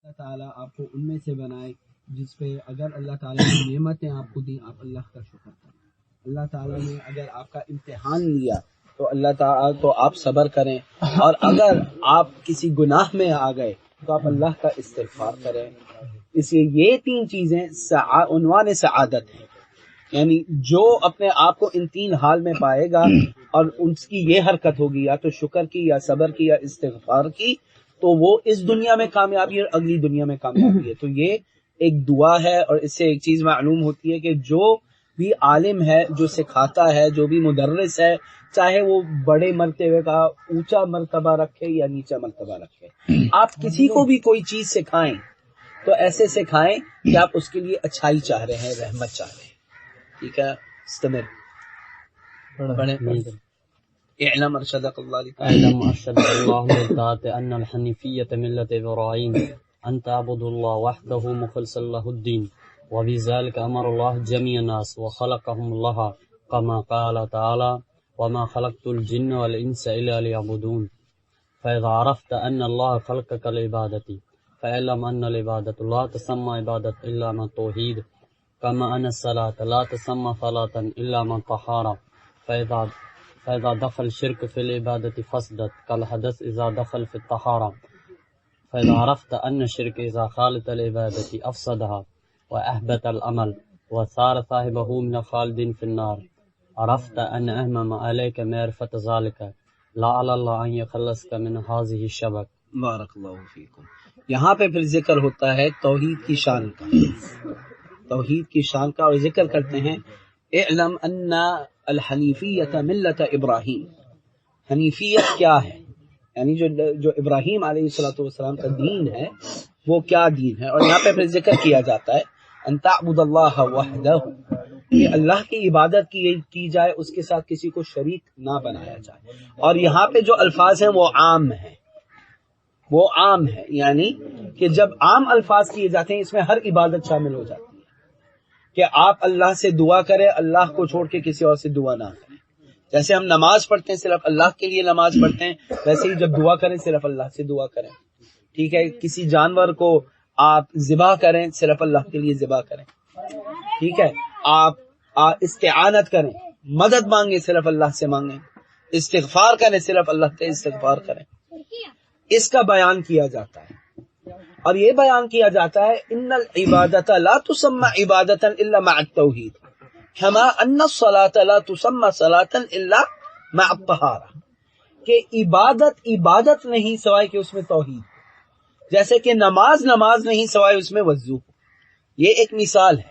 اللہ تعالیٰ آپ کو ان میں سے بنائے جس پہ اگر اللہ تعالیٰ نے نعمتیں آپ کو دیں آپ اللہ کا شکر کریں. اللہ تعالیٰ نے اگر آپ کا امتحان لیا تو اللہ تعالیٰ تو آپ صبر کریں، اور اگر آپ کسی گناہ میں آ گئے تو آپ اللہ کا استغفار کریں. اس لیے یہ تین چیزیں عنوان سعادت ہیں. یعنی جو اپنے آپ کو ان تین حال میں پائے گا اور اس کی یہ حرکت ہوگی یا تو شکر کی یا صبر کی یا استغفار کی، تو وہ اس دنیا میں کامیابی اور اگلی دنیا میں کامیابی ہے. تو یہ ایک دعا ہے، اور اس سے ایک چیز معلوم ہوتی ہے کہ جو بھی عالم ہے، جو سکھاتا ہے، جو بھی مدرس ہے، چاہے وہ بڑے مرتبے کا اونچا مرتبہ رکھے یا نیچا مرتبہ رکھے، آپ کسی کو بھی کوئی چیز سکھائیں تو ایسے سکھائیں کہ آپ اس کے لیے اچھائی چاہ رہے ہیں، رحمت چاہ رہے ہیں. ٹھیک ہے، استمر. اعلم ارشدک اللہ لك. اعلم ارشدك الله للذات ان الحنيفية ملة ابراهيم ان تعبدوا الله وحده مخلصا له الدين وبذلك امر الله جميع الناس وخلقهم الله كما قال تعالى وما خلقت الجن والانس الا ليعبدون. فاذا عرفت ان الله خلقك لعبادتي فاعلم ان العبادة لا تسمى عبادة الا من توحيد كما ان الصلاة لا تسمى صلاة الا من طهارة. فإذا دخل الشرك في العبادة فسدت كالحدث إذا دخل في الطهارة. فإذا عرفت أن الشرك إذا خالط العبادة أفسدها وأحبط العمل وصار صاحبه من الخالدين في النار عرفت أن أهم عليك معرفة ذلك لعل الله أن يخلصك من هذه الشبك. بارک اللہ فیکم. یہاں پہ پھر ذکر ہوتا ہے توحید کی شان کا، توحید کی شان کا، اور ذکر کرتے ہیں اعلم ان الحنیفیت ملت ابراہیم. حنیفیت کیا ہے؟ یعنی جو ابراہیم علیہ الصلوۃ والسلام کا دین ہے وہ کیا دین ہے. اور یہاں پہ پھر ذکر کیا جاتا ہے ان تعبد اللہ وحدہ، کہ اللہ کی عبادت کی جائے، اس کے ساتھ کسی کو شریک نہ بنایا جائے. اور یہاں پہ جو الفاظ ہیں وہ عام ہیں، وہ عام ہے، یعنی کہ جب عام الفاظ کیے جاتے ہیں اس میں ہر عبادت شامل ہو جاتی ہے، کہ آپ اللہ سے دعا کریں، اللہ کو چھوڑ کے کسی اور سے دعا نہ کریں. جیسے ہم نماز پڑھتے ہیں صرف اللہ کے لیے نماز پڑھتے ہیں، ویسے ہی جب دعا کریں صرف اللہ سے دعا کریں. ٹھیک ہے، کسی جانور کو آپ ذبح کریں صرف اللہ کے لیے ذبح کریں. ٹھیک ہے، آپ استعانت کریں، مدد مانگیں صرف اللہ سے مانگیں، استغفار کریں صرف اللہ سے استغفار کریں. اس کا بیان کیا جاتا ہے، اور یہ بیان کیا جاتا ہے ان العبادت لا تسمى عبادتا الا مع التوحید كما ان الصلاة لا تسمى صلاة الا مع الطہارہ، کہ عبادت نہیں سوائے کہ اس میں توحید، جیسے کہ نماز نہیں سوائے اس میں وضو. یہ ایک مثال ہے،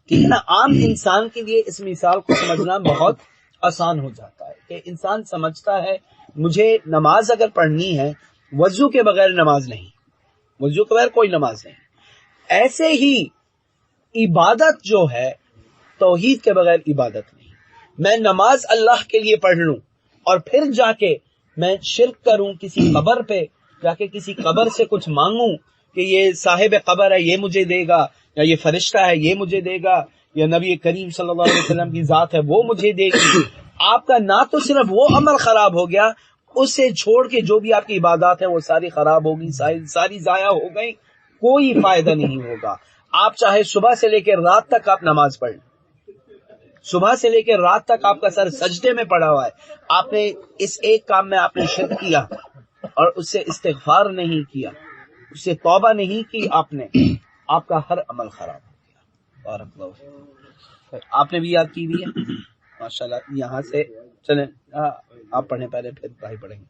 ٹھیک ہے نا. عام انسان کے لیے اس مثال کو سمجھنا بہت آسان ہو جاتا ہے کہ انسان سمجھتا ہے مجھے نماز اگر پڑھنی ہے وضو کے بغیر نماز نہیں، وضو کے بغیر کوئی نماز نہیں. ایسے ہی عبادت جو ہے توحید کے بغیر عبادت نہیں. میں نماز اللہ کے لیے پڑھ لوں اور پھر جا کے میں شرک کروں، کسی قبر پہ جا کے کسی قبر سے کچھ مانگوں کہ یہ صاحب قبر ہے یہ مجھے دے گا، یا یہ فرشتہ ہے یہ مجھے دے گا، یا نبی کریم صلی اللہ علیہ وسلم کی ذات ہے وہ مجھے دے گی. آپ کا نہ تو صرف وہ عمل خراب ہو گیا، اسے چھوڑ کے جو بھی آپ کی عبادات ہیں وہ ساری خراب ہوگی، ساری ضائع ہو گئی، کوئی فائدہ نہیں ہوگا. آپ چاہے صبح سے لے کے رات تک آپ نماز پڑھ لیں، صبح سے لے کے رات تک آپ کا سر سجدے میں پڑا ہوا ہے، آپ نے اس ایک کام میں آپ نے شرک کیا اور اس سے استغفار نہیں کیا، اس سے توبہ نہیں کی آپ نے، آپ کا ہر عمل خراب ہو گیا. بارک اللہ فیک. آپ نے بھی یاد کی ہوئی ہے ماشاءاللہ. یہاں سے چلیں آپ پڑھیں پہلے پھر بھائی پڑھیں گے.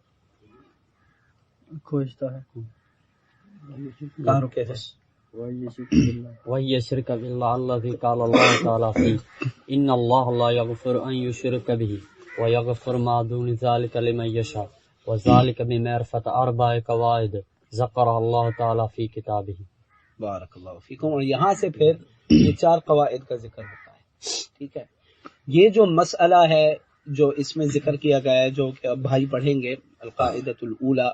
کھوجتا ہے کہاں رکے تھے؟ وهي شرك بالله الذي قال الله تعالى فيه إن الله لا يغفر أن يشرك به ويغفر ما دون ذلك لمن يشاء وذلك بمعرفة أربع قواعد ذكرها الله تعالى في كتابه. بارک اللہ فیکم. اور یہاں سے پھر یہ 4 قواعد کا ذکر ہوتا ہے. ٹھیک ہے، یہ جو مسئلہ ہے جو اس میں ذکر کیا گیا ہے، جو کہ اب بھائی پڑھیں گے، القاعدۃ الاولی،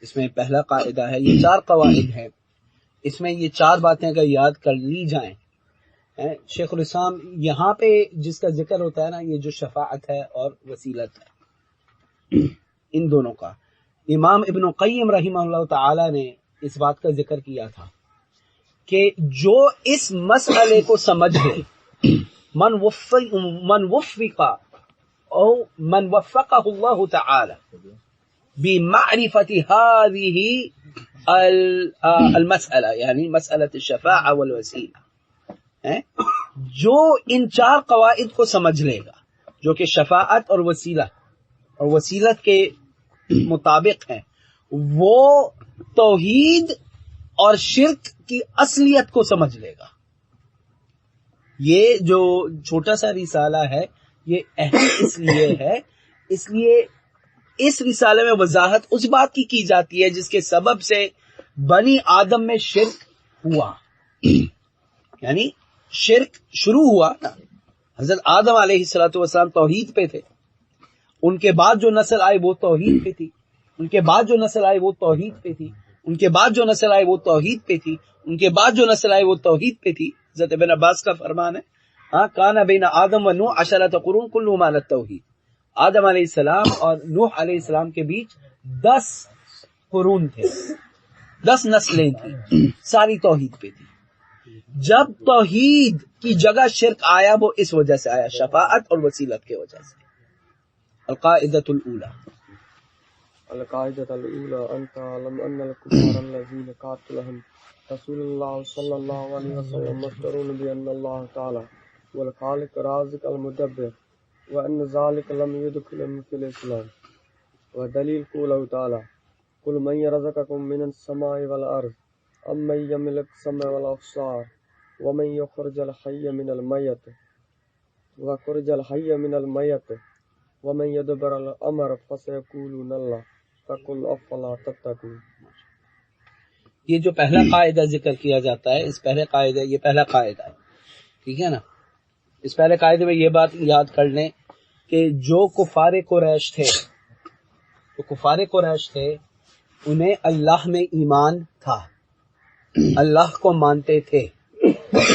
اس میں پہلا قاعدہ ہے. یہ 4 قواعد ہیں، اس میں یہ 4 باتیں اگر یاد کر لی جائیں. شیخ الاسلام یہاں پہ جس کا ذکر ہوتا ہے نا، یہ جو شفاعت ہے اور وسیلت ہے، ان دونوں کا امام ابن قیم رحمہ اللہ تعالی نے اس بات کا ذکر کیا تھا کہ جو اس مسئلے کو سمجھ لے، من وفق او من وفقہ اللہ تعالی بمعرفت هذه المسئلہ، یعنی مسئلۃ الشفاعہ والوسیلہ، جو ان 4 قواعد کو سمجھ لے گا جو کہ شفاعت اور وسیلت کے مطابق ہیں، وہ توحید اور شرک کی اصلیت کو سمجھ لے گا۔ یہ جو چھوٹا سا رسالہ ہے یہ اہم اس لیے ہے، اس لیے اس رسالے میں وضاحت اس بات کی جاتی ہے جس کے سبب سے بنی آدم میں شرک ہوا، یعنی شرک شروع ہوا نا۔ حضرت آدم علیہ السلام توحید پہ تھے، ان کے بعد جو نسل آئی وہ توحید پہ تھی، ان کے بعد جو نسل آئی وہ توحید پہ تھی، ان کے بعد جو نسل آئی وہ توحید پہ تھی، ان کے بعد جو نسل آئی وہ توحید پہ تھی۔ حضرت ابن عباس کا فرمان ہے، کان بین آدم و نوح 10 قرون کلہم علی التوحید، آدم علیہ السلام اور نوح علیہ السلام کے بیچ 10 قرون تھے، 10 نسلیں تھیں، ساری توحید پہ تھی۔ جب توحید کی جگہ شرک آیا وہ اس وجہ سے آیا، شفاعت اور وسیلت کی وجہ سے۔ القاعدۃ الاولی، القاعدۃ الاولی ان تعلم ان الكفار الذين قاتلهم رسول الله صلی اللہ علیہ وسلم مشترون بان اللہ تعالی والخالق الرازق المدبر وان ذلك لم يدخلهم في الاسلام، ودلیل قوله تعالی قل من يرزقكم من السماء والارض امن يملك السمع والابصار ومن يخرج الحي من الميت وخرج الحي من الميت ومن يدبر الامر فسيقولون الله فقل افلا تتقون۔ یہ جو پہلا قاعدہ ذکر کیا جاتا ہے، اس پہلے قاعدہ، یہ پہلا قاعدہ ہے، ٹھیک ہے نا۔ اس پہلے قاعدے میں یہ بات یاد کر لیں کہ جو کفار قریش تھے انہیں اللہ میں ایمان تھا، اللہ کو مانتے تھے،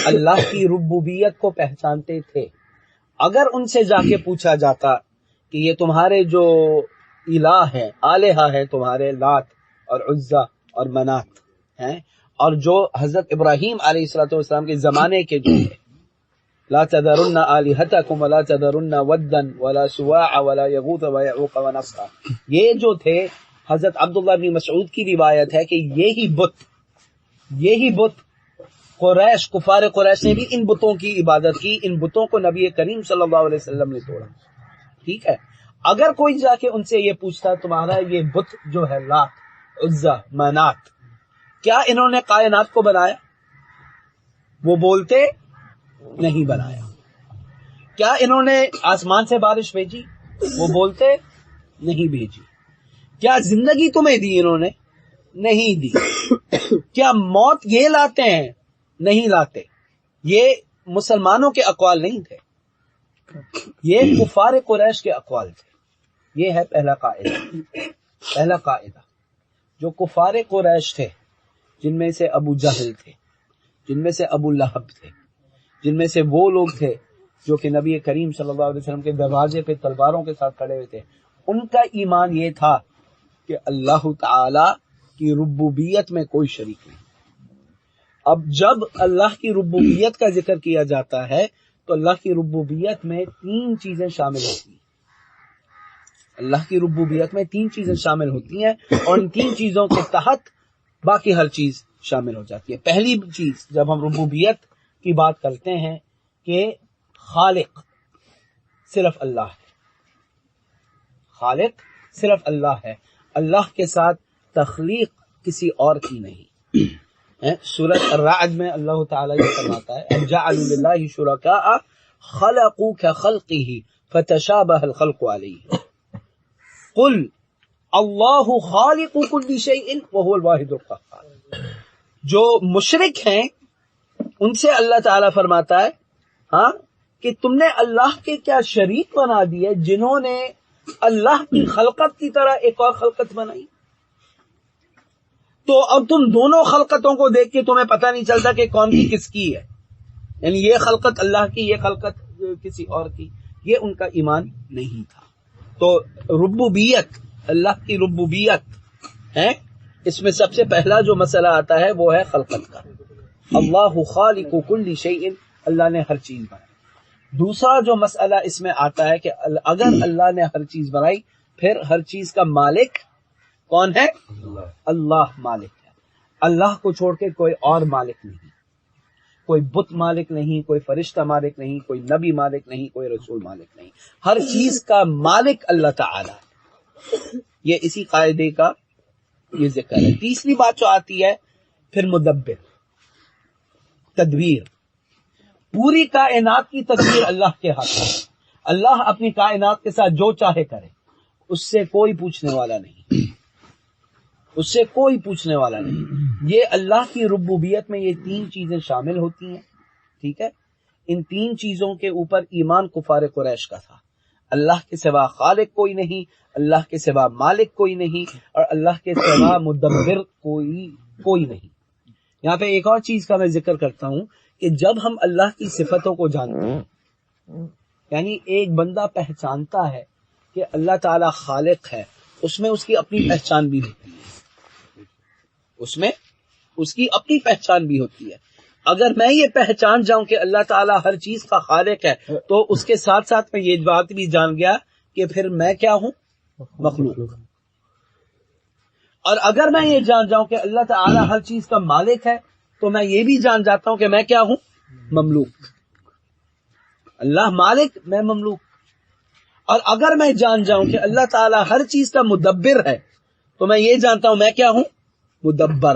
اللہ کی ربوبیت کو پہچانتے تھے۔ اگر ان سے جا کے پوچھا جاتا کہ یہ تمہارے جو الہ ہے، آلہہ ہے، تمہارے لات اور عزا اور منات ہیں، اور جو حضرت ابراہیم علیہ السلام کے زمانے کے جو ہے، لا تذرن آلہتکم ولا تذرن ودا ولا سواع ولا یغوث ویعوق ونسرا، یہ جو تھے، حضرت عبداللہ بن مسعود کی روایت ہے کہ یہی بت قریش، کفار قریش نے بھی ان بتوں کی عبادت کی، ان بتوں کو نبی کریم صلی اللہ علیہ وسلم نے توڑا، ٹھیک ہے۔ اگر کوئی جا کے ان سے یہ پوچھتا تمہارا یہ بت جو ہے لات، عزا، منات، کیا انہوں نے کائنات کو بنایا؟ وہ بولتے نہیں بنایا۔ کیا انہوں نے آسمان سے بارش بھیجی؟ وہ بولتے نہیں بھیجی۔ کیا زندگی تمہیں دی انہوں نے؟ نہیں دی۔ کیا موت یہ لاتے ہیں؟ نہیں لاتے۔ یہ مسلمانوں کے اقوال نہیں تھے، یہ کفار قریش کے اقوال تھے۔ یہ ہے پہلا قاعدہ۔ جو کفار قریش تھے، جن میں سے ابو جہل تھے، جن میں سے ابو لہب تھے، جن میں سے وہ لوگ تھے جو کہ نبی کریم صلی اللہ علیہ وسلم کے دروازے پہ تلواروں کے ساتھ کھڑے ہوئے تھے، ان کا ایمان یہ تھا کہ اللہ تعالی کی ربوبیت میں کوئی شریک نہیں۔ اب جب اللہ کی ربوبیت کا ذکر کیا جاتا ہے تو اللہ کی ربوبیت میں 3 چیزیں شامل ہوتی ہیں۔ اللہ کی ربوبیت میں 3 چیزیں شامل ہوتی ہیں، اور ان 3 چیزوں کے تحت باقی ہر چیز شامل ہو جاتی ہے۔ پہلی چیز جب ہم ربوبیت کی بات کرتے ہیں کہ خالق صرف اللہ ہے، خالق صرف اللہ ہے، اللہ کے ساتھ تخلیق کسی اور کی نہیں۔ سورۃ الرعد میں اللہ تعالیٰ یہ فرماتا ہے ام جعلوا للہ شرکاء خلقوا کخلقہ فتشابہ الخلق علیہ قل اللہ خالق کل شیء وہو الواحد القہار۔ جو مشرک ہیں ان سے اللہ تعالیٰ فرماتا ہے کہ تم نے اللہ کے کیا شریک بنا دیے جنہوں نے اللہ کی خلقت کی طرح ایک اور خلقت بنائی۔ تو اب تم دونوں خلقتوں کو دیکھ کے تمہیں پتہ نہیں چلتا کہ کون کی کس کی ہے، یعنی یہ خلقت اللہ کی، یہ خلقت کسی اور کی، یہ ان کا ایمان نہیں تھا۔ تو ربوبیت، اللہ کی ربوبیت ہے، اس میں سب سے پہلا جو مسئلہ آتا ہے وہ ہے خلقت کا. اللہ خالق کل شیء، اللہ نے ہر چیز بنائی. دوسرا جو مسئلہ اس میں آتا ہے کہ اگر اللہ نے ہر چیز بنائی پھر ہر چیز کا مالک کون ہے؟ اللہ مالک ہے. اللہ کو چھوڑ کے کوئی اور مالک نہیں، کوئی بت مالک نہیں، کوئی فرشتہ مالک نہیں، کوئی نبی مالک نہیں، کوئی رسول مالک نہیں. ہر چیز کا مالک اللہ تعالی ہے. یہ اسی قاعدے کا یہ ذکر ہے. تیسری بات جو آتی ہے پھر مدبر، تدبیر. پوری کائنات کی تدبیر اللہ کے ہاتھ ہے. اللہ اپنی کائنات کے ساتھ جو چاہے کرے، اس سے کوئی پوچھنے والا نہیں، اس سے کوئی پوچھنے والا نہیں. یہ اللہ کی ربوبیت میں یہ تین چیزیں شامل ہوتی ہیں. ٹھیک ہے، ان تین چیزوں کے اوپر ایمان کفار قریش کا تھا. اللہ کے سوا خالق کوئی نہیں، اللہ کے سوا مالک کوئی نہیں، اور اللہ کے سوا مدبر کوئی نہیں. یہاں پہ ایک اور چیز کا میں ذکر کرتا ہوں کہ جب ہم اللہ کی صفتوں کو جانتے ہیں، یعنی ایک بندہ پہچانتا ہے کہ اللہ تعالی خالق ہے، اس میں اس کی اپنی پہچان بھی ہوتی ہے، اس میں اس کی اپنی پہچان بھی ہوتی ہے. اگر میں یہ پہچان جاؤں کہ اللہ تعالیٰ ہر چیز کا خالق ہے تو اس کے ساتھ ساتھ میں یہ بات بھی جان گیا کہ پھر میں کیا ہوں؟ مخلوق. اور اگر میں یہ جان جاؤں کہ اللہ تعالیٰ ہر چیز کا مالک ہے تو میں یہ بھی جان جاتا ہوں کہ میں کیا ہوں؟ مملوک. اللہ مالک، میں مملوک. اور اگر میں جان جاؤں کہ اللہ تعالیٰ ہر چیز کا مدبر ہے تو میں یہ جانتا ہوں میں کیا ہوں؟ مدبر.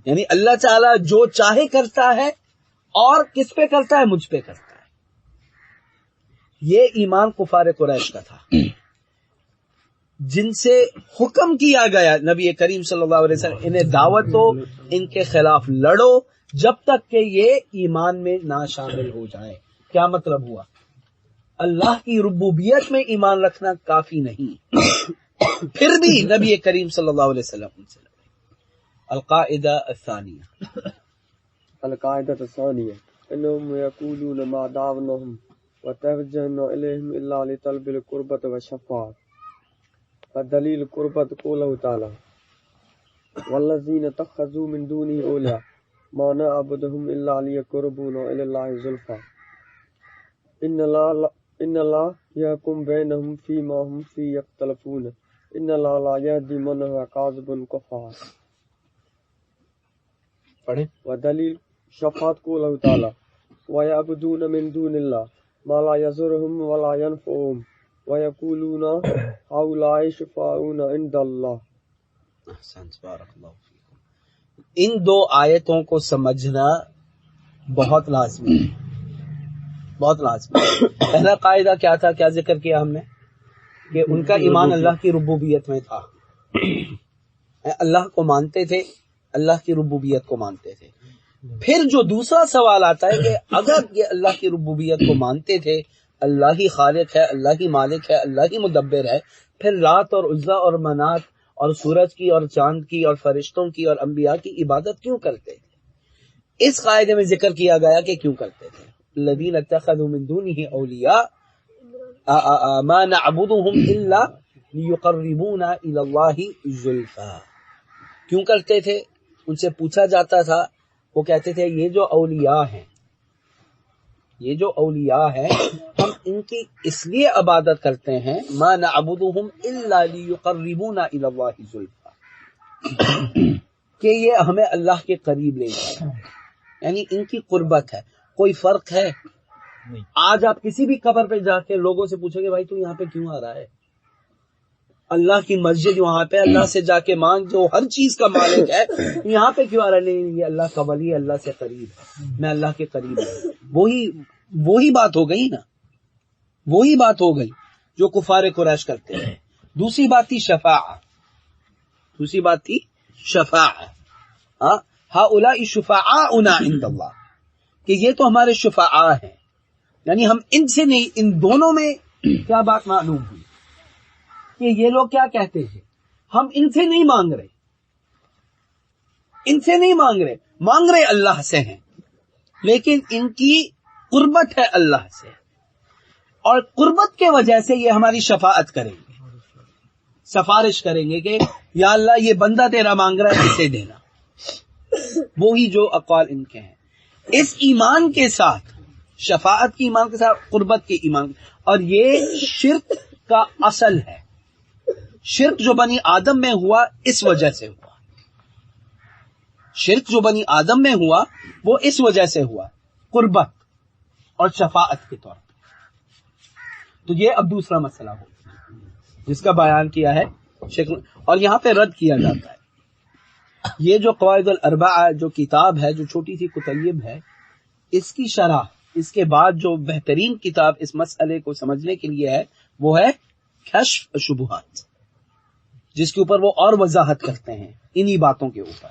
یعنی اللہ تعالیٰ جو چاہے کرتا ہے، اور کس پہ کرتا ہے؟ مجھ پہ کرتا ہے. یہ ایمان کفار قریش کا تھا، جن سے حکم کیا گیا نبی کریم صلی اللہ علیہ وسلم انہیں دعوت دو، ان کے خلاف لڑو جب تک کہ یہ ایمان میں نہ شامل ہو جائیں. کیا مطلب ہوا؟ اللہ کی ربوبیت میں ایمان رکھنا کافی نہیں، پھر بھی نبی کریم صلی اللہ علیہ وسلم سے القاعدہ الثانیہ القاعدہ الثانیہ انہم یقولون ما دعوناہم وتوجہنا الیہم الا لطلب القربۃ والشفاعۃ. فدلیل قربت قولہ تعالی والذین اتخذوا من دونہ اولیاء ما نعبدہم الا لیقربونا الی اللہ زلفی ان اللہ یحکم بینہم فیما ہم فیہ یختلفون ان اللہ لا یہدی من هو کاذب کفار. پڑھیں. ودلیل شفاعت قولہ تعالی ویعبدون من دون اللہ ما لا یضرہم ولا ینفعہم وَيَقُولُونَ هَؤُلَاءِ شُفَعَاؤُنَا عِندَ اللَّهِ. ان دو آیتوں کو سمجھنا بہت لازمی ہے، بہت لازمی ہے. پہلا قاعدہ کیا تھا؟ کیا ذکر کیا ہم نے؟ کہ ان کا ایمان اللہ کی ربوبیت میں تھا، اللہ کو مانتے تھے، اللہ کی ربوبیت کو مانتے تھے. پھر جو دوسرا سوال آتا ہے کہ اگر یہ اللہ کی ربوبیت کو مانتے تھے، اللہ ہی خالق ہے، اللہ ہی مالک ہے، اللہ ہی مدبر ہے، پھر لات اور عزا اور منات اور سورج کی اور چاند کی اور فرشتوں کی اور انبیاء کی عبادت کیوں کرتے تھے؟ اس قاعدے میں ذکر کیا گیا کہ کیوں کرتے تھے. الذین اتخذوا من دونہ اولیاء ما نعبدهم الا لیقربونا الی اللہ زلفی. کیوں کرتے تھے؟ ان سے پوچھا جاتا تھا، وہ کہتے تھے یہ جو اولیاء ہیں، یہ جو اولیاء ہیں ہم ان کی اس لیے عبادت کرتے ہیں، ما نعبدهم الا لیقربونا الی اللہ زلفی، کہ یہ ہمیں اللہ کے قریب لے جائے، یعنی ان کی قربت ہے. کوئی فرق ہے؟ آج آپ کسی بھی قبر پہ جا کے لوگوں سے پوچھو گے بھائی تو یہاں پہ کیوں آ رہا ہے؟ اللہ کی مسجد وہاں پہ، اللہ سے جا کے مانگ، جو ہر چیز کا مالک ہے، یہاں پہ کیوں آ رہا ہے؟ نہیں، یہ اللہ کا ولی ہے، اللہ سے قریب ہے، میں اللہ کے قریب ہوں. وہی بات ہو گئی نا، وہی بات ہو گئی جو کفار قریش کرتے ہیں. دوسری بات تھی شفاعت، دوسری بات تھی شفاعت. ہؤلاء شفعاؤنا عند اللہ، کہ یہ تو ہمارے شفعاء ہیں، یعنی ہم ان سے نہیں. ان دونوں میں کیا بات معلوم ہوئی کہ یہ لوگ کیا کہتے ہیں؟ ہم ان سے نہیں مانگ رہے، ان سے نہیں مانگ رہے اللہ سے ہیں، لیکن ان کی قربت ہے اللہ سے، اور قربت کے وجہ سے یہ ہماری شفاعت کریں گے. سفارش کریں گے کہ یا اللہ یہ بندہ تیرا مانگ رہا ہے اسے دینا. وہی جو اقوال ان کے ہیں. اس ایمان کے ساتھ، شفاعت کی ایمان کے ساتھ قربت کے ایمان، اور یہ شرک کا اصل ہے. شرک جو بنی آدم میں ہوا اس وجہ سے ہوا. شرک جو بنی آدم میں ہوا وہ اس وجہ سے ہوا، قربت اور شفاعت کے طور پر. تو یہ اب دوسرا مسئلہ ہو جس کا بیان کیا ہے شیخ، اور یہاں پہ رد کیا جاتا ہے. یہ جو قواعد الاربعہ جو کتاب ہے، جو چھوٹی سی کتیب ہے، اس کی شرح اس کے بعد جو بہترین کتاب اس مسئلے کو سمجھنے کے لیے ہے وہ ہے کشف شبہات، جس کے اوپر وہ اور وضاحت کرتے ہیں انہی باتوں کے اوپر.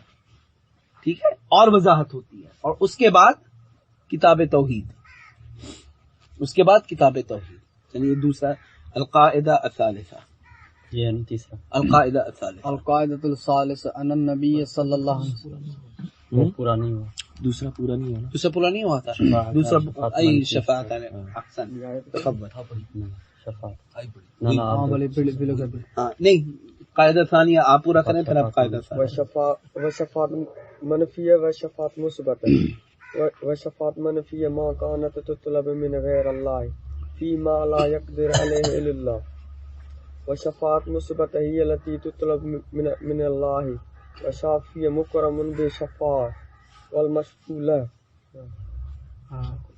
ٹھیک ہے، اور وضاحت ہوتی ہے. اور اس کے بعد کتاب توحید، اس کے بعد کتاب توحید. چلیے دوسرا القاعدہ الثالثہ، یہ تیسرا القاعدہ الثالثہ، القاعدۃ الثالثہ ان النبی صلی اللہ علیہ وسلم وہ پورا نہیں ہوا. دوسرا پورا نہیں ہوا. دوسرا پورا نہیں ہوا تھا. دوسرا ای شفاعت احسن تفضل. نہیں، قاعدہ ثانیہ آپ پورا کریں پھر آپ قاعدہ ثانیہ. وشفاعت منفیہ وشفاعت مثبت وشفاعت منفیہ ما کانت تطلب من غیر اللہ فی ما لا یقدر علیہ الا اللہ. وشفاعت مثبت ہی التی تطلب من اللہ وشافی مکرم بشفاعت والمشفولہ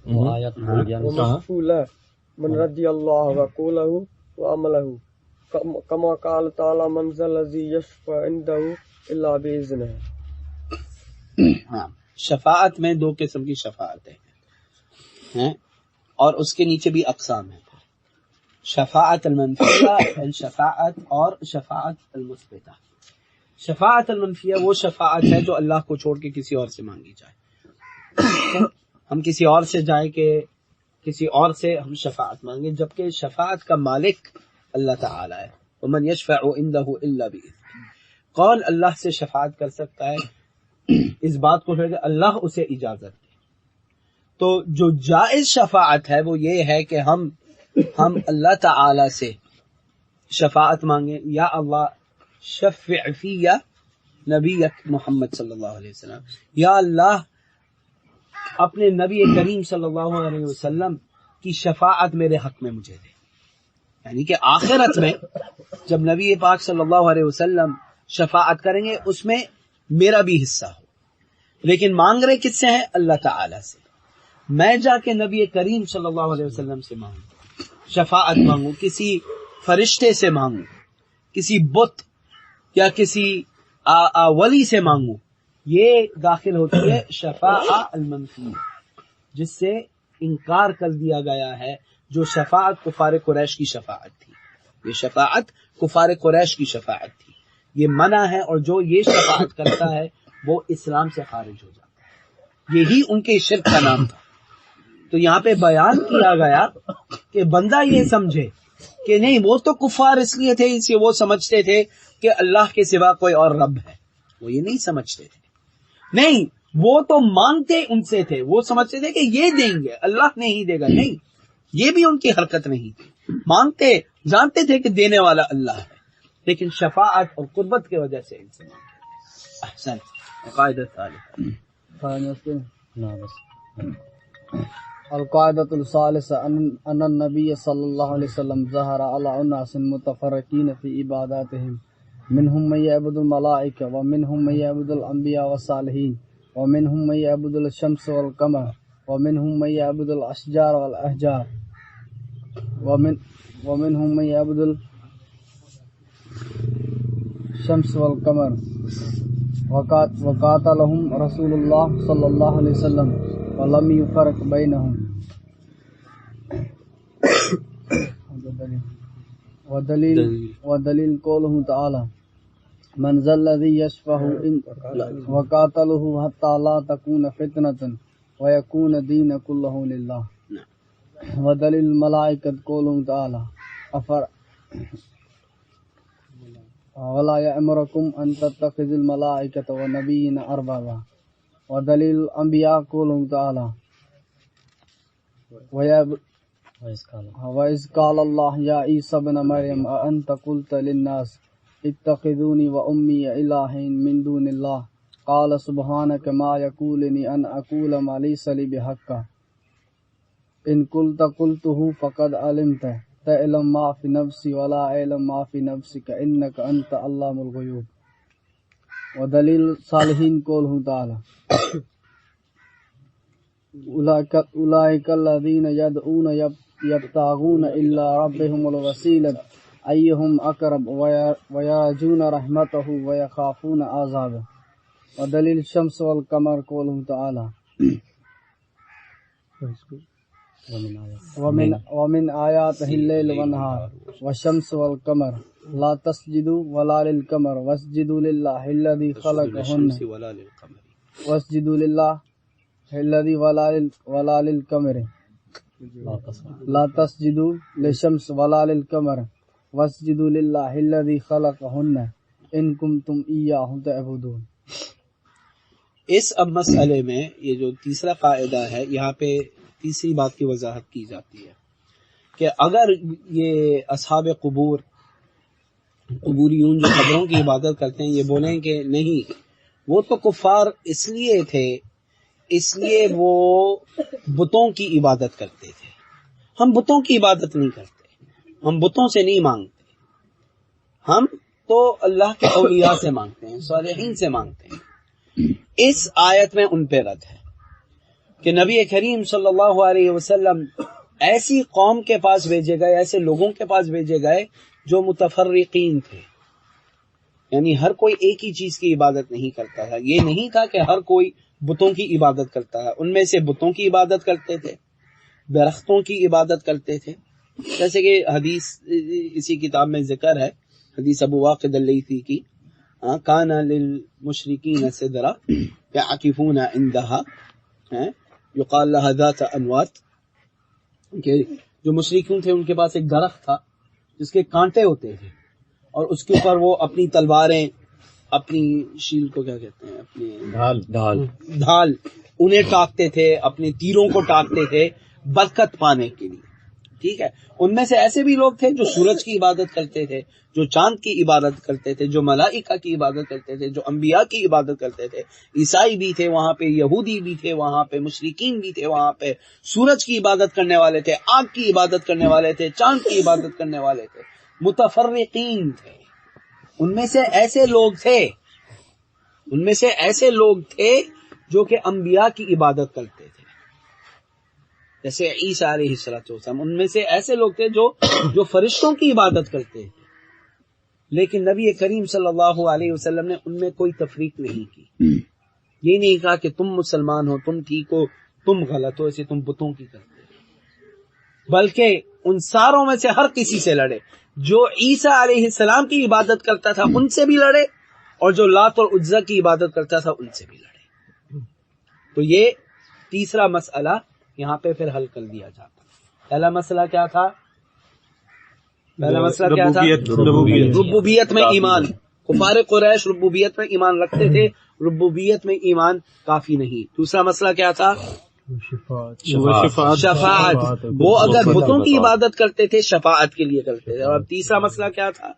وہ آیت بھول گیا. ومشفولہ من رضی اللہ وقولہ وعملہ کما قال تعالی من ذا الذی یشفع عندہ الا باذنہ. ہاں، شفاعت میں دو قسم کی شفاعتیں ہیں اور اس کے نیچے بھی اقسام ہیں. شفاعت المنفیہ شفاعت اور شفاعت المثبتہ. شفاعت المنفیہ وہ شفاعت ہے جو اللہ کو چھوڑ کے کسی اور سے مانگی جائے. ہم کسی اور سے جائیں کہ کسی اور سے ہم شفاعت مانگیں، جبکہ شفاعت کا مالک اللہ تعالی ہے. ومن یشفع عندہ الا باذنہ. کون اللہ سے شفاعت کر سکتا ہے اس بات کو کہ اللہ اسے اجازت دے. تو جو جائز شفاعت ہے وہ یہ ہے کہ ہم اللہ تعالی سے شفاعت مانگیں، یا اللہ شفع فی نبیک محمد صلی اللہ علیہ وسلم، یا اللہ اپنے نبی کریم صلی اللہ علیہ وسلم کی شفاعت میرے حق میں مجھے دے. یعنی کہ آخرت میں جب نبی پاک صلی اللہ علیہ وسلم شفاعت کریں گے اس میں میرا بھی حصہ ہو. لیکن مانگ رہے کس سے ہیں؟ اللہ تعالی سے. میں جا کے نبی کریم صلی اللہ علیہ وسلم سے مانگوں، شفاعت مانگوں، کسی فرشتے سے مانگوں، کسی بت یا کسی ولی سے مانگوں، یہ داخل ہوتی ہے شفاعت المنفی، جس سے انکار کر دیا گیا ہے جو شفاعت کفار قریش کی شفاعت تھی. یہ شفاعت کفار قریش کی شفاعت تھی، یہ منع ہے. اور جو یہ شفاعت کرتا ہے وہ اسلام سے خارج ہو جاتا ہے. یہی ان کے شرک کا نام تھا. تو یہاں پہ بیان کیا گیا کہ بندہ یہ سمجھے کہ نہیں وہ تو کفار اس لیے تھے، اس لیے وہ سمجھتے تھے کہ اللہ کے سوا کوئی اور رب ہے. وہ یہ نہیں سمجھتے تھے. نہیں، وہ تو مانگتے ان سے تھے، وہ سمجھتے تھے کہ یہ دیں گے، اللہ نہیں دے گا. نہیں، یہ بھی ان کی حرکت نہیں تھی. مانگتے، جانتے تھے کہ دینے والا اللہ ہے، لیکن شفاعت اور قربت کی وجہ سے ان سے مانگتے. احسن. قاعدہ القاعدۃ الثالثہ ان النبی صلی اللہ علیہ وسلم ظہر علی اناس متفرقین فی عباداتہم منہم من یعبد الملائکہ ومنہم من یعبد الانبیاء والصالحین ومنہم من یعبد الشمس والقمر ومنہم من یعبد الاشجار والاحجار ومنہم من یعبد الشمس والقمر وقاتلہم رسول اللہ صلی اللہ علیہ وسلم ولم يفرق بينهم. ودلیل قوله تعالی من ذا الذی یشفع وقاتله حتى لا تكون فتنة ويكون الدين كله لله. ودلیل الملائکۃ قوله تعالی ولا يأمركم أن تتخذوا الملائکۃ والنبیین اربابا. ودلیل الانبیاء قوله تعالی وَإِذْ قَالَ اللَّهُ يَا عِيسَى ابْنَ مَرْيَمَ أَأَنْتَ قُلْتَ لِلنَّاسِ اتخذوني وأمي إلهين من دون الله قال سبحانك ما يكون لي أن أقول ما ليس لي بحق إن قلته فقد علمته تعلم ما في نفسي ولا أعلم ما في نفسك إنك أنت علام الغيوب. ودلیل صالحین قوله تعالی أولئك الذين يدعون يبتغون إلى ربهم الوسيلة أيهم أقرب ويرجون رحمته ويخافون عذابه. ودلیل الشمس والقمر قوله تعالی ومن آياته الليل والنهار والشمس والقمر لا تسجدوا ولا للقمر واسجدوا لله الذي خلقهن واسجدوا لله الذي ولا للقمر لا تسجدوا للشمس ولا للقمر واسجدوا لله الذي خلقهن إن كنتم إياه تعبدون. اس اب مسئلے میں یہ جو تیسرا قاعدہ ہے، یہاں پہ تیسری بات کی وضاحت کی جاتی ہے کہ اگر یہ اصحاب قبوریون جو قبروں کی عبادت کرتے ہیں یہ بولیں کہ نہیں وہ تو کفار اس لیے تھے، اس لیے وہ بتوں کی عبادت کرتے تھے، ہم بتوں کی عبادت نہیں کرتے، ہم بتوں سے نہیں مانگتے، ہم تو اللہ کے اولیاء سے مانگتے ہیں، صالحین سے مانگتے ہیں. اس آیت میں ان پہ رد ہے کہ نبی کریم صلی اللہ علیہ وسلم ایسی قوم کے پاس بھیجے گئے، ایسے لوگوں کے پاس بھیجے گئے جو متفرقین تھے، یعنی ہر کوئی ایک ہی چیز کی عبادت نہیں کرتا تھا. یہ نہیں تھا کہ ہر کوئی بتوں کی عبادت کرتا ہے، ان میں سے بتوں کی عبادت کرتے تھے، درختوں کی عبادت کرتے تھے. جیسے کہ حدیث اسی کتاب میں ذکر ہے، حدیث ابو واقد اللیثی کی، کان للمشرکین سدرہ یعکفون عندہا یقال لها ذات انوات، کہ جو مشرکین تھے ان کے پاس ایک درخت تھا جس کے کانٹے ہوتے تھے اور اس کے اوپر وہ اپنی تلواریں، اپنی شیل کو کیا کہتے ہیں، اپنی ڈھال انہیں ٹاکتے تھے، اپنے تیروں کو ٹاکتے تھے برکت پانے کے لیے. ٹھیک ہے، ان میں سے ایسے بھی لوگ تھے جو سورج کی عبادت کرتے تھے، جو چاند کی عبادت کرتے تھے، جو ملائکہ کی عبادت کرتے تھے، جو انبیاء کی عبادت کرتے تھے. عیسائی بھی تھے وہاں پہ، یہودی بھی تھے وہاں پہ، مشرکین بھی تھے وہاں پہ، سورج کی عبادت کرنے والے تھے، آگ کی عبادت کرنے والے تھے، چاند کی عبادت کرنے والے تھے، متفرقین تھے. ان میں سے ایسے لوگ تھے جو کہ انبیاء کی عبادت کرتے تھے، جیسے عیسیٰ علیہ السلام. ان میں سے ایسے لوگ تھے جو فرشتوں کی عبادت کرتے تھے. لیکن نبی کریم صلی اللہ علیہ وسلم نے ان میں کوئی تفریق نہیں کی. یہ نہیں کہا کہ تم مسلمان ہو، تم ٹھیک ہو، تم غلط ہو، اسے تم بتوں کی کرتے ہو، بلکہ ان ساروں میں سے ہر کسی سے لڑے. جو عیسیٰ علیہ السلام کی عبادت کرتا تھا ان سے بھی لڑے، اور جو لات اور عزا کی عبادت کرتا تھا ان سے بھی لڑے. تو یہ تیسرا مسئلہ یہاں پہ پھر حل کر دیا جاتا. پہلا مسئلہ کیا تھا؟ ربوبیت میں ایمان. کفار قریش ربوبیت میں ایمان رکھتے تھے، ربوبیت میں ایمان کافی نہیں. دوسرا مسئلہ کیا تھا؟ شفاعت. وہ اگر بتوں کی عبادت کرتے تھے شفاعت کے لیے کرتے تھے. اور تیسرا مسئلہ کیا تھا؟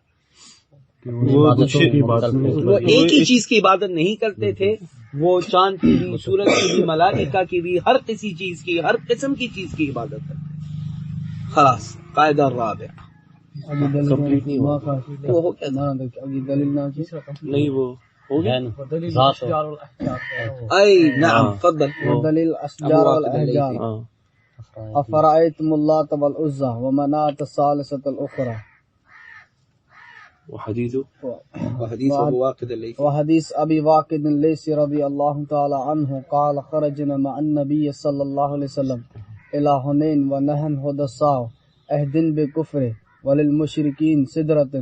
وہ ایک ہی چیز کی عبادت نہیں کرتے تھے، وہ چاند کی بھی، سورج کی بھی، ملائکہ کی بھی، ہر کسی چیز کی، ہر قسم کی چیز کی عبادت کرتے تھے. خلاص قاعدہ الرابع نہیں وہ ہو گیا. نعم تفضل. دلیل اشجار والاحجار افرأيتم اللات والعزى ومناة الثالثة الأخرى. وحديث أبي واقد الليثي وحديث أبي واقد الليثي رضي الله تعالى عنه قال خرجنا مع النبي صلى الله عليه وسلم إلى حنين ونحن حدثاء عهد بالكفر وللمشركين سدرة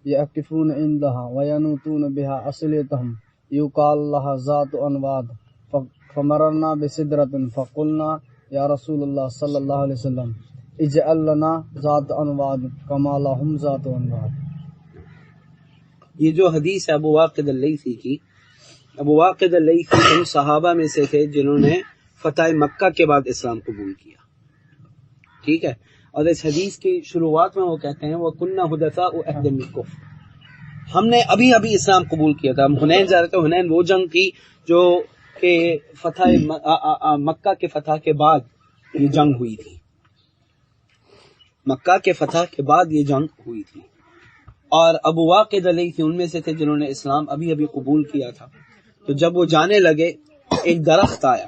يقفون عندها وينوتون بها أصليتهم يقال لها ذات أنواد. فمررنا بسدرة فقلنا يا رسول الله صلى الله عليه وسلم اجعل لنا ذات أنواد كما لهم ذات أنواد. یہ جو حدیث ہے ابو واقد اللیثی کی، ابو واقد اللیثی ان صحابہ میں سے تھے جنہوں نے فتح مکہ کے بعد اسلام قبول کیا. ٹھیک ہے، اور اس حدیث کی شروعات میں وہ کہتے ہیں وَكُنَّا حُدَثَاءُ عَهْدٍ بِالْكُفْرِ، ہم نے ابھی اسلام قبول کیا تھا، ہم حنین جا رہے تھے. حنین وہ جنگ تھی جو کہ مکہ کے فتح کے بعد یہ جنگ ہوئی تھی. مکہ کے فتح کے بعد یہ جنگ ہوئی تھی، اور ابو واقد علیہ تھے ان میں سے تھے جنہوں نے اسلام ابھی قبول کیا تھا. تو جب وہ جانے لگے ایک درخت آیا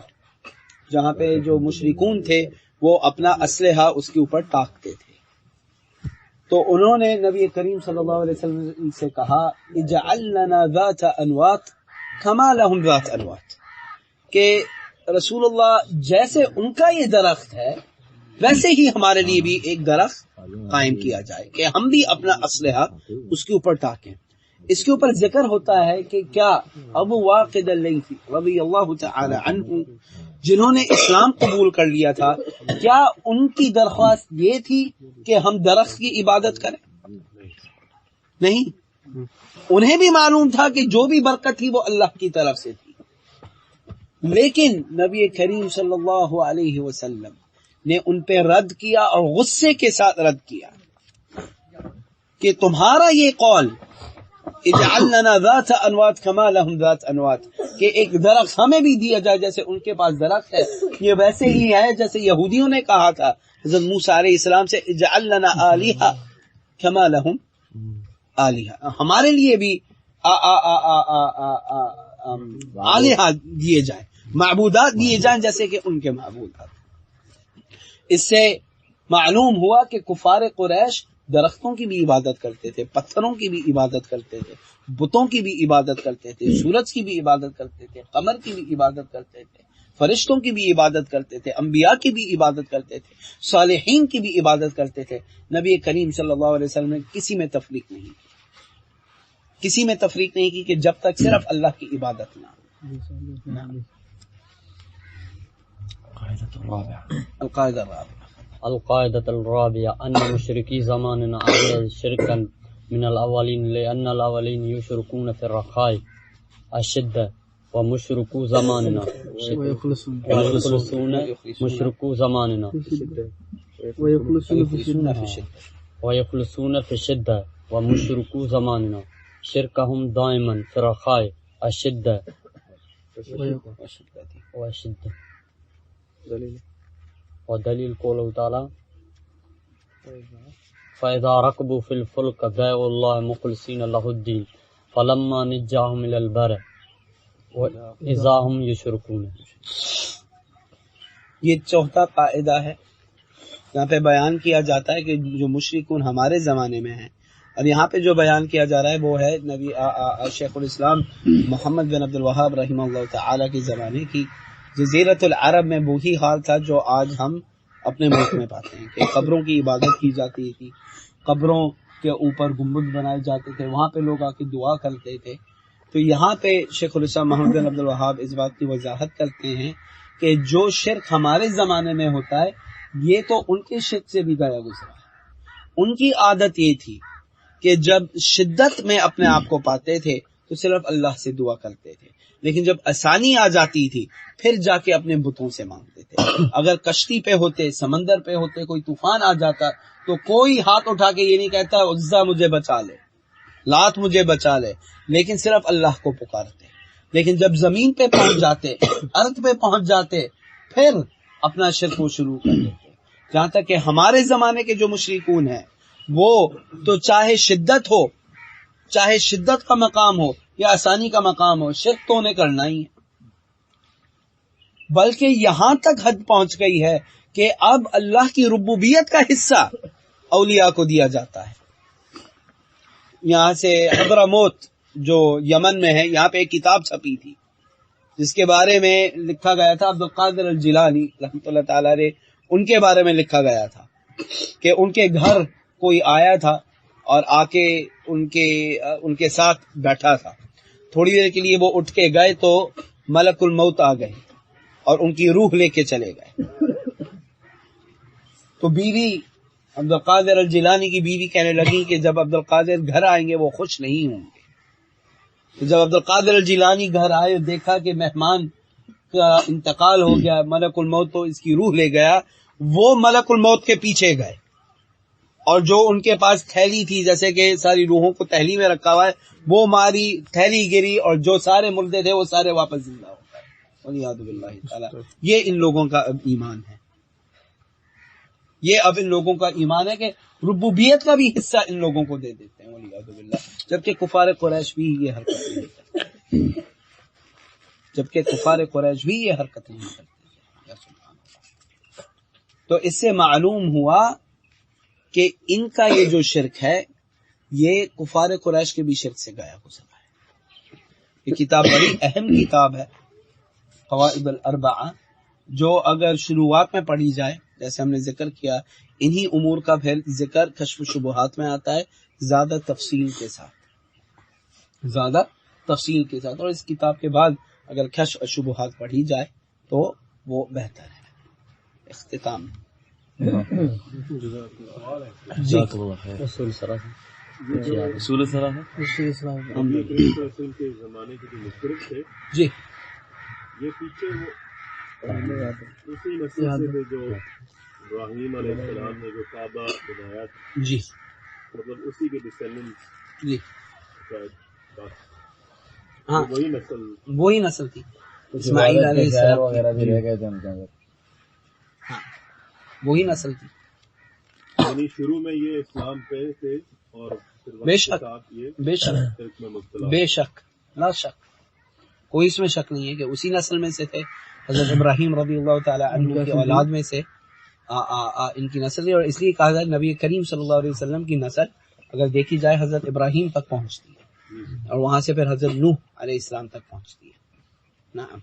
جہاں پہ جو مشرکون تھے وہ اپنا اسلحہ اس کے اوپر ٹاکتے تھے. تو انہوں نے نبی کریم صلی اللہ علیہ وسلم سے کہا اجعل لنا ذات انوات کما لهم ذات انوات، کہ رسول اللہ جیسے ان کا یہ درخت ہے ویسے ہی ہمارے لیے بھی ایک درخت قائم کیا جائے کہ ہم بھی اپنا اسلحہ اس کے اوپر ٹاکیں. اس کے اوپر ذکر ہوتا ہے کہ کیا ابو واقد اللیثی رضی اللہ تعالی عنہ جنہوں نے اسلام قبول کر لیا تھا، کیا ان کی درخواست یہ تھی کہ ہم درخت کی عبادت کریں؟ نہیں، انہیں بھی معلوم تھا کہ جو بھی برکت تھی وہ اللہ کی طرف سے تھی. لیکن نبی کریم صلی اللہ علیہ وسلم نے ان پہ رد کیا اور غصے کے ساتھ رد کیا کہ تمہارا یہ قول اجعل لنا ذات انوات کما لهم ذات انوات، کہ ایک درخت ہمیں بھی دیا جائے جیسے ان کے پاس درخت ہے، یہ ویسے ہی ہے جیسے یہودیوں نے کہا تھا حضرت موسیٰ علیہ السلام سے اجعل لنا آلہہ کما لهم آلہہ، ہمارے لیے بھی آلہہ دیے جائیں، معبودات دیے جائیں جیسے کہ ان کے معبودات. اس سے معلوم ہوا کہ کفار قریش درختوں کی بھی عبادت کرتے تھے، پتھروں کی بھی عبادت کرتے تھے، بتوں کی بھی عبادت کرتے تھے، سورج کی بھی عبادت کرتے تھے، قمر کی بھی عبادت کرتے تھے، فرشتوں کی بھی عبادت کرتے تھے، انبیاء کی بھی عبادت کرتے تھے، صالحین کی بھی عبادت کرتے تھے. نبی کریم صلی اللہ علیہ وسلم نے کسی میں تفریق نہیں کی کہ جب تک صرف اللہ کی عبادت نہ. القاعدة الرابعة أن مشركي زماننا أعلى شركا من الأولين لأن الأولين يشركون في الرخاء الشدة ومشركو زماننا ويخلصون في الشدة ومشركو زماننا شركهم دائما في الرخاء الشدة ودلیل قوله تعالی فَإِذَا رَكَبُوا فِي الْفُلْكِ دَعَوُا اللَّهَ مُخْلِصِينَ لَهُ الدِّينَ فَلَمَّا نَجَّاهُمْ إِلَى الْبَرِّ وَإِذَا هُمْ يُشْرِكُونَ. یہ چوتھا قاعدہ ہے. یہاں پہ بیان کیا جاتا ہے کہ جو مشرکون ہمارے زمانے میں ہیں، اور یہاں پہ جو بیان کیا جا رہا ہے وہ ہے نبی شیخ الاسلام محمد بن عبد الوہاب رحمہ اللہ تعالی کے زمانے کی. جزیرت العرب میں وہی حال تھا جو آج ہم اپنے ملک میں پاتے ہیں کہ قبروں کی عبادت کی جاتی تھی، قبروں کے اوپر گنبد بنائے جاتے تھے، وہاں پہ لوگ آ کے دعا کرتے تھے. تو یہاں پہ شیخ الاسلام محمد بن عبد الوہاب اس بات کی وضاحت کرتے ہیں کہ جو شرک ہمارے زمانے میں ہوتا ہے یہ تو ان کے شرک سے بھی گیا گزرا ہے. ان کی عادت یہ تھی کہ جب شدت میں اپنے آپ کو پاتے تھے تو صرف اللہ سے دعا کرتے تھے، لیکن جب آسانی آ جاتی تھی پھر جا کے اپنے بتوں سے مانگتے تھے. اگر کشتی پہ ہوتے، سمندر پہ ہوتے، کوئی طوفان آ جاتا تو کوئی ہاتھ اٹھا کے یہ نہیں کہتا عزا مجھے بچا لے، لات مجھے بچا لے، لیکن صرف اللہ کو پکارتے. لیکن جب زمین پہ پہنچ جاتے، ارض پہ پہنچ جاتے، پھر اپنا شرک کو شروع کر دیتے. جہاں تک کہ ہمارے زمانے کے جو مشرکون ہیں وہ تو چاہے شدت کا مقام ہو یا آسانی کا مقام ہو، شرک تو انہیں کرنا ہی ہے. بلکہ یہاں تک حد پہنچ گئی ہے کہ اب اللہ کی ربوبیت کا حصہ اولیاء کو دیا جاتا ہے. یہاں سے حضرموت جو یمن میں ہے، یہاں پہ ایک کتاب چھپی تھی جس کے بارے میں لکھا گیا تھا، عبد القادر الجیلانی رحمۃ اللہ تعالی علیہ، ان کے بارے میں لکھا گیا تھا کہ ان کے گھر کوئی آیا تھا اور آ کے ان کے ساتھ بیٹھا تھا. تھوڑی دیر کے لیے وہ اٹھ کے گئے تو ملک الموت آ گئے اور ان کی روح لے کے چلے گئے. تو بیوی عبد القادر الجیلانی کی بیوی کہنے لگی کہ جب عبد القادر گھر آئیں گے وہ خوش نہیں ہوں گے. تو جب عبد القادر الجیلانی گھر آئے، دیکھا کہ مہمان کا انتقال ہو گیا، ملک الموت تو اس کی روح لے گیا، وہ ملک الموت کے پیچھے گئے اور جو ان کے پاس تھیلی تھی، جیسے کہ ساری روحوں کو تھیلی میں رکھا ہوا ہے، وہ ماری، تھیلی گری اور جو سارے مردے تھے وہ سارے واپس زندہ ہو گئے، والعیاذ باللہ تعالی۔ یہ ان لوگوں کا اب ایمان ہے، یہ اب ان لوگوں کا ایمان ہے کہ ربوبیت کا بھی حصہ ان لوگوں کو دے دیتے ہیں، والعیاذ باللہ، جبکہ کفار قریش بھی یہ حرکت نہیں کرتے، جبکہ کفار قریش بھی یہ حرکت نہیں کرتے۔ تو اس سے معلوم ہوا کہ ان کا یہ جو شرک ہے یہ کفار قریش کے بھی شرک سے گیا گزرا ہے۔ یہ کتاب بڑی اہم کتاب ہے، قواعد الاربعہ، جو اگر شروعات میں پڑھی جائے، جیسے ہم نے ذکر کیا، انہی امور کا پھر ذکر کشف شبہات میں آتا ہے زیادہ تفصیل کے ساتھ، زیادہ تفصیل کے ساتھ، اور اس کتاب کے بعد اگر کشف شبہات پڑھی جائے تو وہ بہتر ہے۔ اختتام جی اصول سرا اصول سرا ہے کے زمانے کے جو مشرک تھے جی یہ پیچھے وہ اسی نسل سے تھے جو ابراہیم علیہ السلام نے جو کعبہ بنایا تھا، جی مطلب اسی کے ڈسینڈنٹس جی شاید ہاں وہی نسل تھی اسماعیل علیہ السلام وغیرہ بھی رہ گئے تھے ان کے اندر، ہاں وہی نسل تھی، یعنی شروع میں یہ اسلام پہ تھے اور پھر وقت بے کے شک ساتھ یہ بے شک شرک میں مبتلا بے شک لا شک، کوئی اس میں شک نہیں ہے کہ اسی نسل میں سے تھے، حضرت ابراہیم رضی اللہ تعالی عنہ کی اولاد میں سے ان کی نسل ہے، اور اس لیے کہا جائے نبی کریم صلی اللہ علیہ وسلم کی نسل اگر دیکھی جائے حضرت ابراہیم تک پہنچتی ہے، اور وہاں سے پھر حضرت نوح علیہ السلام تک پہنچتی ہے۔ نعم۔